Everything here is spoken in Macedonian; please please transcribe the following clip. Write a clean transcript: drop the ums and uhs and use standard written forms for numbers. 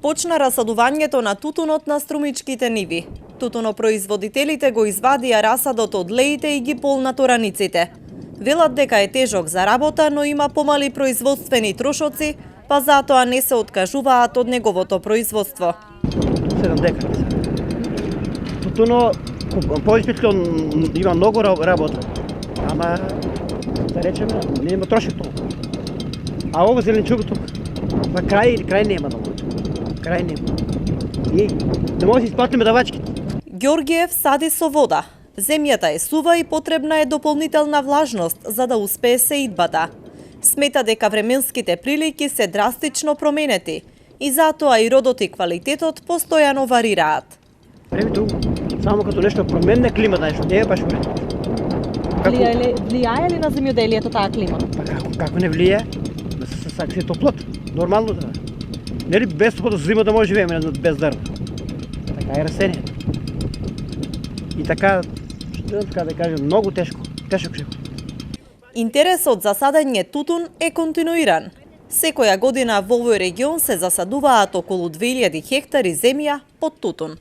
Почна расадувањето на тутунот на струмичките ниви. Тутунопроизводителите го извадија расадот од леите и ги полнат ораниците. Велат дека е тежок за работа, но има помали производствени трошоци, па затоа не се откажуваат од неговото производство. 7 декари. Тутуно поиспитно има многу работа, ама да речеме нема трошок толку. А ово зеленчугото па крај нема да може. Крај нема. И не може да исплатиме давачките. Ѓоргиев сади со вода. Земјата е сува и потребна е дополнителна влажност за да успее сеидбата. Смета дека временските прилики се драстично променети и затоа и родот и квалитетот постојано варираат. Времето само като нешто променне климата, нешто не е баш уред. Влијае ли на земјоделието таа клима? Па како не влијае? Се топлот, нормално да. Нели без топлото зима да може живееме без дрва. Така е растението. И така, што да кажем, многу тешко шеко. Интересот за садење тутун е континуиран. Секоја година во овој регион се засадуваат околу 2000 хектари земја под тутун.